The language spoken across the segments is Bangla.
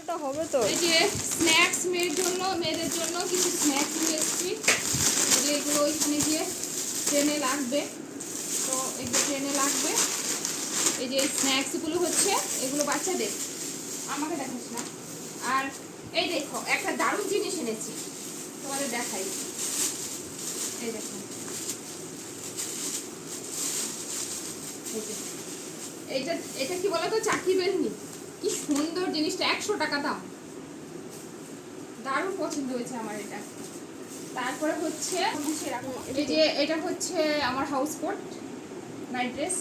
খাওয়াটা হবে তো। এই যে স্ন্যাক্স মেয়েদের জন্য কিছু স্ন্যাক্স নিয়ে এসেছি, এগুলো ওইখানে গিয়ে ট্রেনে লাগবে। তো এগুলো ট্রেনে লাগবে। এই যে স্ন্যাক্সগুলো হচ্ছে এগুলো বাচ্চাদের, আমাকে দেখাস না। আর এই দেখো একটা দারুণ জিনিস এনেছি, তোমাদের দেখাই। এই দেখো, এইটা এটা কি বলতো, চাকি বেলনি। কি সুন্দর জিনিসটা, 100 টাকা দাম। দারুণ পছন্দ হয়েছে আমার এটা। তারপরে হচ্ছে এই যে এটা হচ্ছে আমার হাউস কোট, নাইট ড্রেস।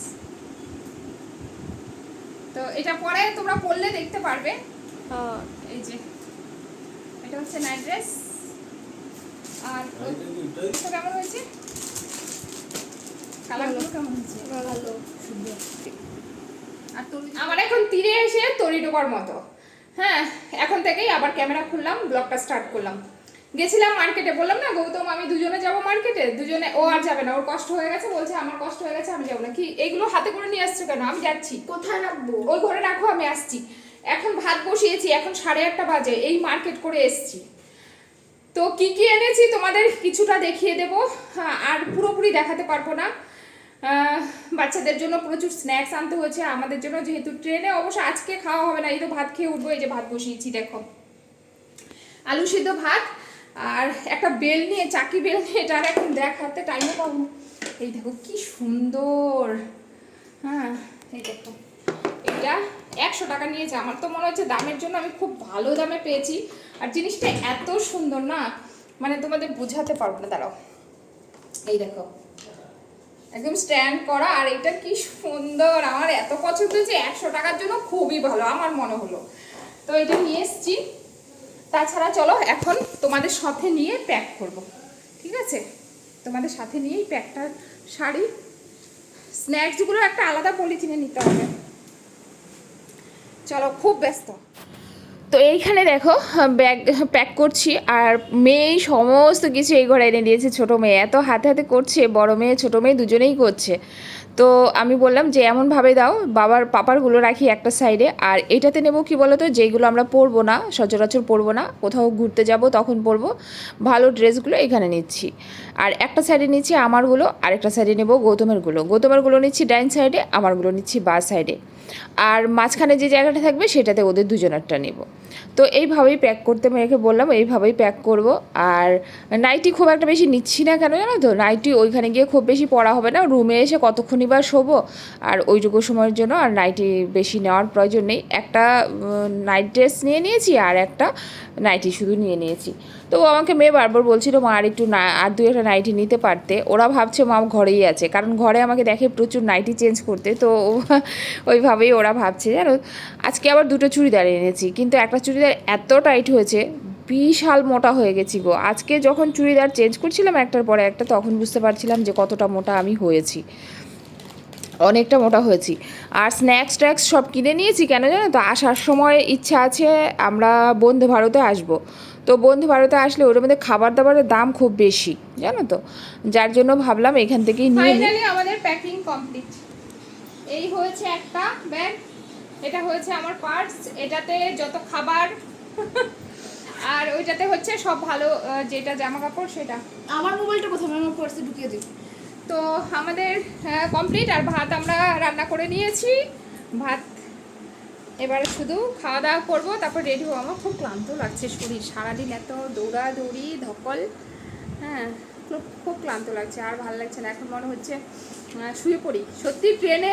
তো এটা পরে তোমরা পরলে দেখতে পারবে। এই যে এটা হচ্ছে নাইট ড্রেস। আর কেমন হয়েছে, কালারগুলো কেমন হয়েছে? ভালো, সুন্দর। আর আমার এখন তীরে এসে তরি ডোবার মতো। হ্যাঁ, এখন থেকেই আবার ক্যামেরা খুললাম, ব্লগটা স্টার্ট করলাম। গেছিলাম মার্কেটে, বললাম না গৌতম আমি দুজনে যাব মার্কেটে, দুজনে। ও আর যাবে না, ওর কষ্ট হয়ে গেছে, বলছে আমার কষ্ট হয়ে গেছে আমি যাবো না। কি এইগুলো হাতে করে নিয়ে আসছো কেন? আমি যাচ্ছি। কোথায় রাখবো? ওই ঘরে রাখো, আমি আসছি। এখন ভাত বসিয়েছি, এখন 8:30 বাজে, এই মার্কেট করে এসছি। তো কি কি এনেছি তোমাদের কিছুটা দেখিয়ে দেবো। হ্যাঁ, আর পুরোপুরি দেখাতে পারবো না। বাচ্চাদের জন্য প্রচুর স্ন্যাক্স আনতে হয়েছে, আমাদের জন্য যেহেতু ট্রেনে অবশ্য আজকে খাওয়া হবে না, এই তো ভাত খেয়ে উঠবো। এই যে ভাত বসিয়েছি দেখো, আলু সিদ্ধ ভাত। আর একটা বেল নিয়ে, চাকি বেল নিয়ে, এটা আর এখন দেখাতে টাইমও পাবো। এই দেখো কি সুন্দর। হ্যাঁ, এই দেখো এটা 100 টাকা নিয়েছে। আমার তো মনে হচ্ছে দামের জন্য আমি খুব ভালো দামে পেয়েছি। আর জিনিসটা এত সুন্দর না, মানে তোমাদের বোঝাতে পারবো না। দাঁড়াও, এই দেখো একদম স্ট্যান্ড করা। আর এটা কি সুন্দর, আমার এত পছন্দ হয়েছে। 100 টাকার জন্য খুবই ভালো আমার মনে হলো। তো এটা নিয়ে এসছি। তাছাড়া চলো এখন তোমাদের সাথে নিয়ে প্যাক করব, ঠিক আছে? তোমাদের সাথে নিয়েই প্যাকটা সারি। স্ন্যাক্সগুলো একটা আলাদা পলিথিনে নিতে হবে। চলো, খুব ব্যস্ত। তো এইখানে দেখো ব্যাগ প্যাক করছি। আর মেয়েই সমস্ত কিছু এই ঘরে এনে দিয়েছে। ছোটো মেয়ে এত হাতে হাতে করছে, বড় মেয়ে ছোটো মেয়ে দুজনেই করছে। তো আমি বললাম যে এমনভাবে দাও, পাপারগুলো রাখি একটা সাইডে। আর এটাতে নেব কি বলো তো, যেগুলো আমরা পরবো না, সচরাচর পরবো না, কোথাও ঘুরতে যাব তখন পরবো, ভালো ড্রেসগুলো এখানে নিচ্ছি। আর একটা সাইডে নিচ্ছি আমারগুলো, আরেকটা সাইডে নেব গৌতমেরগুলো নিচ্ছি ডাইন সাইডে, আমারগুলো নিচ্ছি বা সাইডে। আর মাঝখানে যে জায়গাটা থাকবে সেটাতে ওদের দুজনেরটা নেব। তো এইভাবেই প্যাক করতে মেয়েকে বললাম, এইভাবেই প্যাক করব। আর নাইটি খুব একটা বেশি নিচ্ছি না, কেন জানো তো, নাইটি ওইখানে গিয়ে খুব বেশি পরা হবে না, রুমে এসে কতক্ষণই বা শোবো। আর ওইটুকু সময়ের জন্য আর নাইটি বেশি নেওয়ার প্রয়োজন নেই। একটা নাইট ড্রেস নিয়ে নিয়েছি আর একটা নাইটি শুধু নিয়ে নিয়েছি। তো আমাকে মেয়ে বারবার বলছিল মা আর একটু আর 2-1টা নাইটি নিতে পারতে। ওরা ভাবছে মা ঘরেই আছে, কারণ ঘরে আমাকে দেখে প্রচুর নাইটি চেঞ্জ করতে। তো ওইভাবেই ওরা ভাবছে জানো। আজকে আবার 2টো চুড়িদার এনেছি, কিন্তু একটা চুড়িদার এত টাইট হয়েছে, বিশাল মোটা হয়ে গেছি গো। আজকে যখন চুড়িদার চেঞ্জ করছিলাম একটার পরে একটা, তখন বুঝতে পারছিলাম যে কতটা মোটা আমি হয়েছি, অনেকটা মোটা হয়েছি। আর স্ন্যাক্স ট্যাক্স সব কিনে নিয়েছি, কেন জানো তো, আসার সময় ইচ্ছা আছে আমরা বন্দে ভারতে আসবো। তো বন্দে ভারতে আসলে ওর মধ্যে খাবার দাবারের দাম খুব বেশি, জানো তো, যার জন্য ভাবলাম এখান থেকেই নিয়ে নিই। ফাইনালি আমাদের প্যাকিং কমপ্লিট। এই হয়েছে একটা ব্যাগ, এটা হয়েছে আমার পার্স, এটাতে যত খাবার আর ওইটাতে হচ্ছে সব ভালো যেটা জামা কাপড় সেটা। আমার মোবাইলটা কোথায়? আমার পার্সে ঢুকিয়ে দিই। তো আমাদের কমপ্লিট। আর ভাত আমরা রান্না করে নিয়েছি, ভাত এবারে শুধু খাওয়া দাওয়া করবো, তারপর রেডি হবো। আমার খুব ক্লান্ত লাগছে শরীর, সারাদিন এত দৌড়াদৌড়ি ধকল। হ্যাঁ, খুব ক্লান্ত লাগছে, আর ভালো লাগছে না। এখন মনে হচ্ছে শুয়ে পড়ি। সত্যি ট্রেনে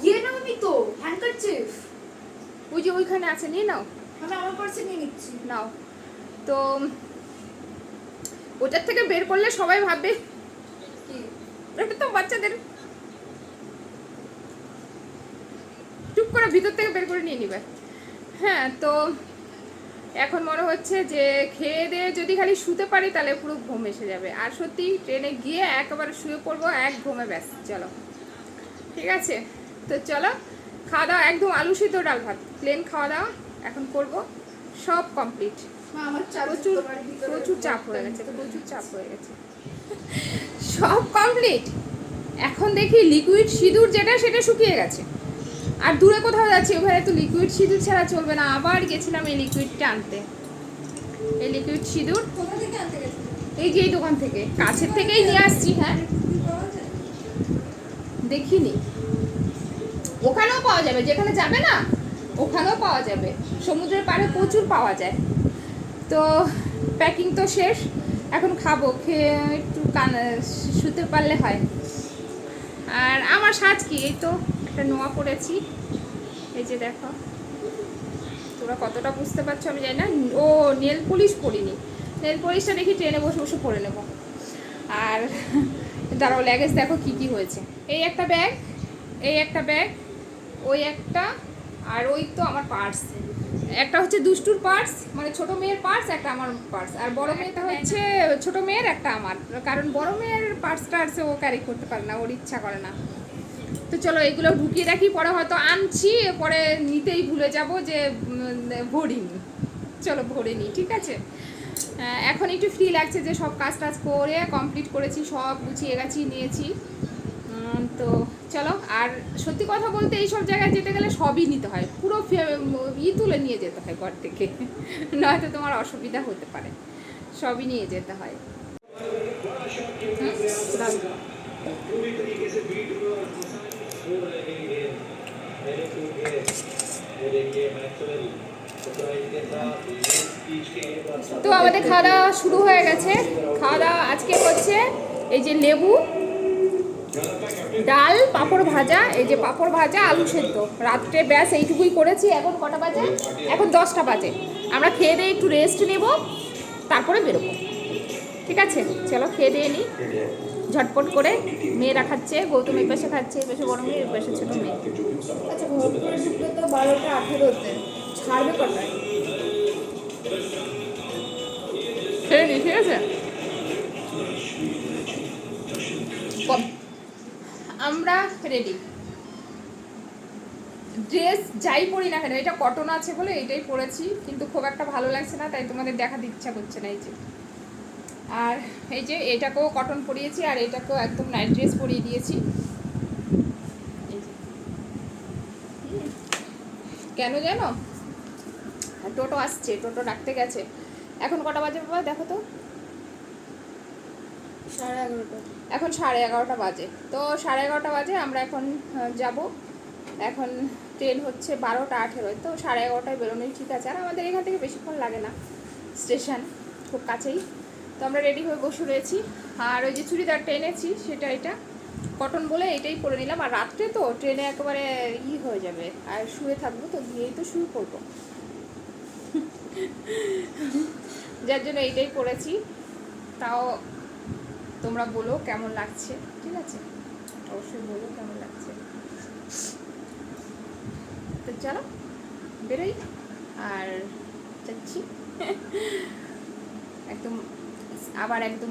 ইয়ে নাও, আমি তো হ্যান্ডকারচিফ ওই যে ওইখানে আছে, নিয়ে নাও। আমি আমার পার্সে নিয়ে নিচ্ছি, নাও। তো ওটার থেকে বের করলে সবাই ভাববে এটা তো বাচ্চাদের, চুপ করে ভিতর থেকে বের করে নিয়ে নিবে। হ্যাঁ, তো এখন মনে হচ্ছে যে খেয়ে দিয়ে যদি খালি শুতে পারি তাহলে পুরো ঘুম এসে যাবে। আর সত্যি ট্রেনে গিয়ে একেবারে শুয়ে পড়বো, এক ঘুমে ব্যাস। চলো, ঠিক আছে। তো চলো, খাওয়া দাওয়া একদম আলু সিদ্ধ ডাল ভাত প্লেন খাওয়া দাওয়া এখন করবো, সব কমপ্লিট। প্রচুর চাপ হয়ে গেছে, সব কমপ্লিট। এখন দেখি লিকুইড সিঁদুর যেটা সেটা শুকিয়ে গেছে, আর দূরে কোথাও যাচ্ছি, ওখানে তো লিকুইড সিঁদুর ছাড়া চলবে না। আবার গেছিলাম এই লিকুইডটা আনতে, এই লিকুইড সিঁদুর কোথা থেকে আনতে গেছো? এই যে এই দোকান থেকে, কাছের থেকেই নিয়ে আসছি। হ্যাঁ পাওয়া যায়? দেখিনি, ওখানেও পাওয়া যাবে, যেখানে যাবে না ওখানেও পাওয়া যাবে, সমুদ্রের পাড়ে প্রচুর পাওয়া যায়। তো প্যাকিং তো শেষ, এখন খাবো, খেয়ে একটু শুতে পারলে হয়। আর আমার সাজ কি, এই তো একটা নোয়া পরেছি, এই যে দেখো, তোমরা কতটা বুঝতে পারছো আমি জানি না। ও নেল পলিশ পরিনি, নেল পলিশটা দেখি ট্রেনে বসে বসে পরে নেবো। আর দাঁড়াও, ল্যাগেজ দেখো কি কি হয়েছে। এই একটা ব্যাগ, এই একটা ব্যাগ, ওই একটা, আর ওই তো আমার পার্স। একটা হচ্ছে দুষ্টুর পার্স, মানে ছোট মেয়ের পার্স, একটা আমার পার্স। আর বড় মেয়েটা হচ্ছে ছোট মেয়ের, একটা আমার, কারণ বড় মেয়ের পার্সটা আর ও ক্যারি করতে পারে না, ওর ইচ্ছা করে না। তো চলো এগুলো ঢুকিয়ে রাখি, পরে হয়তো আনছি, পরে নিতেই ভুলে যাব যে ভরিনি। চলো ভরে নিই, ঠিক আছে। এখন একটু ফ্রি লাগছে যে সব কাজ টাজ করে কমপ্লিট করেছি, সব গুছিয়ে গেছি, নিয়েছি। তো চলো, আর সত্যি কথা বলতে এই সব জায়গায় যেতে গেলে সবই নিতে হয়, পুরো তুলে নিয়ে যেতে হয় ঘর থেকে, নয়তো তোমার অসুবিধা হতে পারে, সবই নিয়ে যেতে হয়। তো আমাদের খাওয়া দাওয়া শুরু হয়ে গেছে। খাওয়া দাওয়া আজকে হচ্ছে এই যে লেবু, ডাল, পাঁপড় ভাজা, এই যে পাঁপড় ভাজা, আলু সেদ্ধ। রাত্রে ব্যাস এইটুকুই করেছি। এখন কটা বাজে? এখন 10টা বাজে। আমরা খেয়ে দিয়ে একটু রেস্ট নেব, তারপরে বেরোবো, ঠিক আছে। চলো খেয়ে দিয়ে নিই ঝটপট করে। মেয়েরা খাচ্ছে, গৌতম এই পাশে খাচ্ছে, এই পাশে বড় মেয়ে, এই পাশে ছোটো মেয়ে। আচ্ছা, ঘর করে ঢুকলে তো 12টা 18-তে ছাড়বে কটায়? খেয়ে নিই, ঠিক আছে। আমরা রেডি, ড্রেস যাই পরি না কেন, এটা কটন আছে বলে এটাই পরেছি, কিন্তু খুব একটা ভালো লাগছে না, তাই তোমাদের দেখাতে ইচ্ছা করছে না। এই যে, আর এই যে এটাকেও কটন পরিয়েছি, আর এটাকেও একদম নাইট ড্রেস পরিয়ে দিয়েছি। কেন জানো, টোটো আসছে, টোটো ডাকতে গেছে। এখন কটা বাজে বাবা দেখো তো? 11:30। এখন 11:30 বাজে। তো 11:30 বাজে, আমরা এখন যাব। এখন ট্রেন হচ্ছে 12টা 18, তো 11:30টায় বেরোনোই ঠিক আছে। আর আমাদের এখান থেকে বেশিক্ষণ লাগে না, স্টেশন খুব কাছেই। তো আমরা রেডি হয়ে বসে রয়েছি। আর ওই যে চুড়িদারটা এনেছি, সেটা এটা কটন বলে এটাই পরে নিলাম। আর রাত্রে তো ট্রেনে একেবারে হয়ে যাবে, আর শুয়ে থাকবো, তো গিয়েই তো শুয়ে পড়বো, যার জন্য এইটাই পরেছি। তাও তোমরা বলো কেমন লাগছে, ঠিক আছে, অবশ্যই বলো কেমন লাগছে। তো চলো বেরোই, আর যাচ্ছি একদম, আবার একদম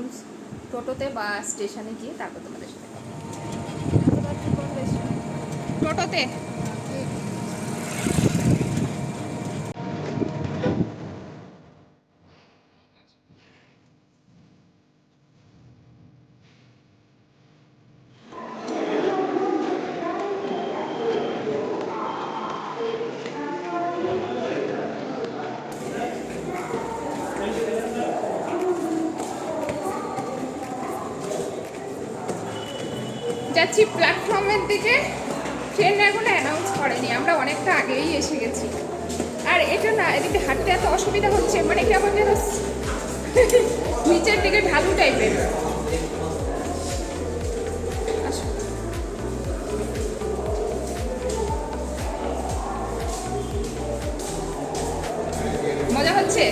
টোটোতে বা স্টেশনে গিয়ে তারপর তোমাদের সাথে টোটোতে। যাচ্ছি প্ল্যাটফর্মের দিকে। ট্রেন এখনো অ্যানাউন্স করেনি, আমরা অনেকটা আগেই এসে গেছি। আর এটা না, এদিকে হাঁটতে এত অসুবিধা হচ্ছে, মানে কেমন যেন নিচের দিকে ঢালু টাইপের। মজা হচ্ছে?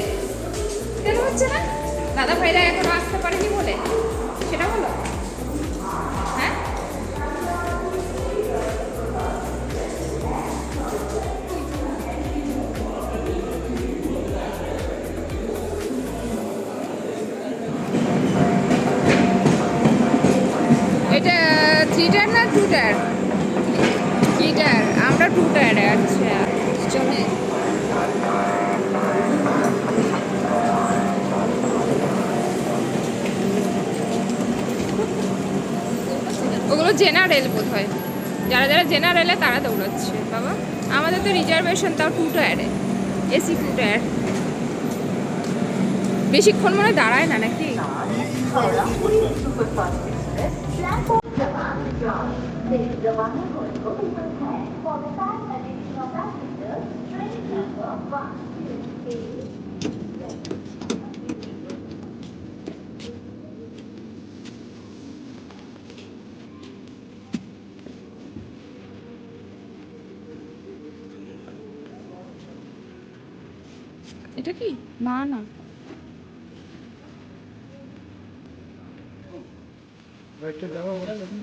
কেন হচ্ছে না? দাদা ভাইরা এখনো আসতে পারেনি বলে সেটা হলো? হ্যাঁ, এটা 3 টায়ার না 2 টায়ার? 3 টায়ার, আমরা 2 টায়ারে। আচ্ছা চলো। ওগুলো জেনারেল বোধ হয়। যারা যারা জেনারেলে তারা দৌড়াচ্ছে বাবা। আমাদের তো রিজার্ভেশন, তাও 2 টায়ারে, এসি 2 টায়ার। বেশিক্ষণ মনে হয় দাঁড়ায় না নাকি? এটা কি? না না,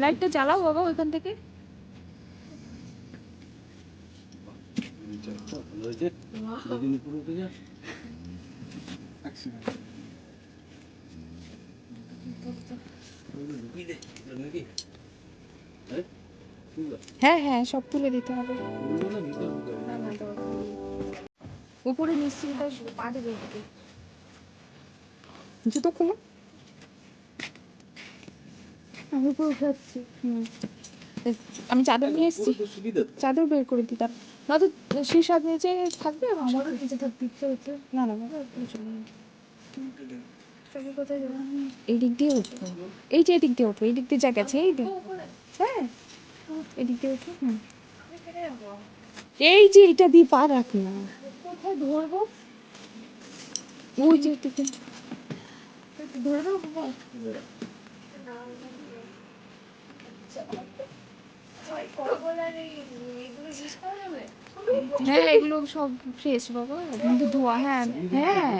লাইটটা জ্বালাও বাবা ওইখান থেকে। হ্যাঁ হ্যাঁ, সব তুলে দিতে হবে। না না, দরকার নেই। উপরে নিশ্চিন্তা পা দেবে ওদিকে। জুতো খুলো। আমি উপরে উঠে যাচ্ছি। আমি চাদর নিয়ে এসেছি, চাদর বের করে দিতাম। না তো শীর্ষাদ নিচে থাকবে, আমারও নিচে থাকতে ইচ্ছে হচ্ছে। না না বাবা, কোথায় যাবো? এই দিক দিয়ে উঠবো, এই যে এদিক দিয়ে উঠবো, এই দিক দিয়ে যা গেছে এই দিক। হ্যাঁ, এদিক দিয়ে উঠবো। এই যে এটা দিয়ে পা রাখ না। কোথায় ধরবো? ওই যে ধরে রাখবো। হ্যাঁ, এগুলো সব ফ্রেশ বাবা, কিন্তু ধোয়া। হ্যাঁ হ্যাঁ,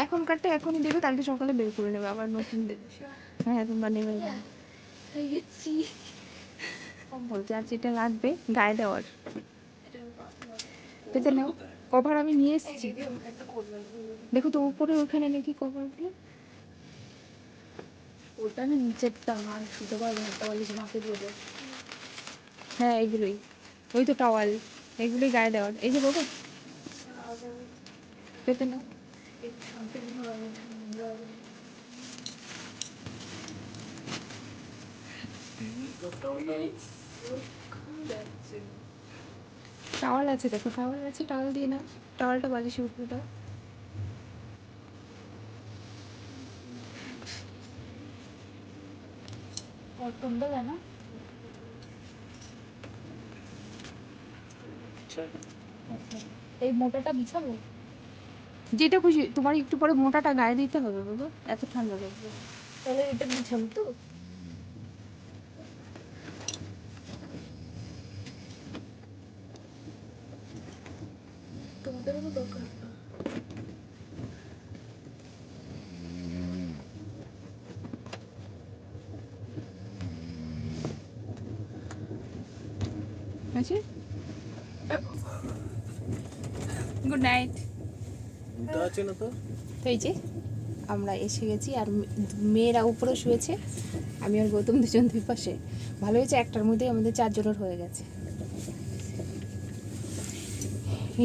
এখনকারটা এখনই দেবে, কালকে সকালে বের করে নেবে আবার নতুন দেবে। হ্যাঁ, তোমরা নেবে না। বলছে আর যেটা লাগবে গায়ে দেওয়ার পেতে নাও। কভার আমি নিয়ে এসেছি, দেখো তো উপরে ওখানে নাকি কভার দিয়ে। ওটা না নিচেরটা আমার শুতে পারবে না, টাওয়ালিশ মাকে দিয়ে দেবে। হ্যাঁ এগুলোই, ওই তো টাওয়াল, এগুলোই গায়ে দেওয়ার। এই যে বাবা পেতে নাও। টাওয়াল আছে, দেখো টাওয়াল আছে, টাওয়াল দিয়ে নাও। টাওয়ালটা বালিশে উঠবে দাও। না এই মোটাটা বিছাবো, যেটা খুশি তোমার। একটু পরে মোটাটা গায়ে দিতে হবে বাবা, এত ঠান্ডা লাগবে। তাহলে এটা বিছাবো তো। তোমাদেরও দরকার আছে। Good night. আছে না তো। তো এই যে আমরা এসে গেছি, আর মেয়েরা উপরে শুয়েছে, আমি আর গৌতম দুজন দুই পাশে। ভালো হয়েছে, একটার মধ্যেই আমাদের 4 জনের হয়ে গেছে।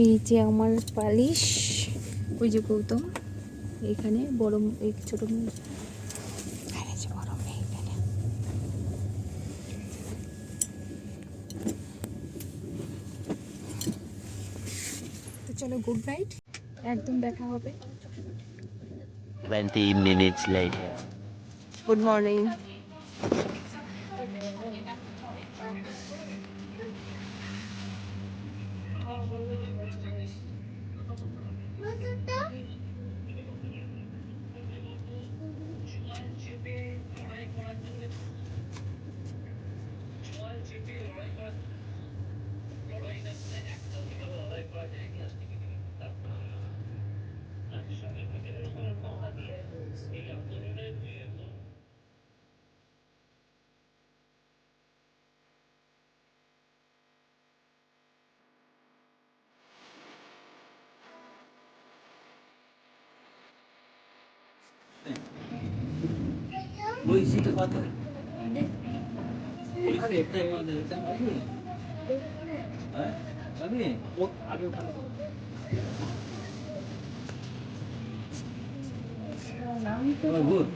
এই যে আমার পালিশ, ওই যে গৌতম এখানে, বড় এই ছোট মেয়ে, আর এই যে বড় মেয়ে এখানে। তো চলো, গুড নাইট, একদম দেখা হবে। 20 minutes later. Good morning. ওই সিটে কত? আরে একটা আমাদের এটা পাবি? হ্যাঁ? পাবি? ও আগে ওখানে। নামই তো ভূত।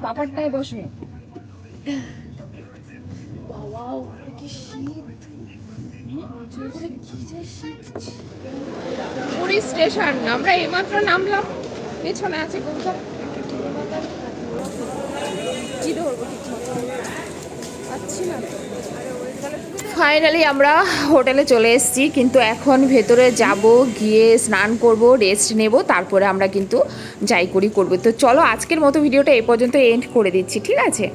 পাপারটায় বসে পুরী স্টেশন আমরা এইমাত্র নামলাম। পেছনে আছে কোনটা ফাইনালি আমরা হোটেলে চলে এসেছি, কিন্তু এখন ভেতরে যাব, গিয়ে স্নান করব, রেস্ট নেব, তারপরে আমরা কিন্তু যাই করি করবো। তো চলো আজকের মতো ভিডিওটা এই পর্যন্ত এন্ড করে দিচ্ছি, ঠিক আছে।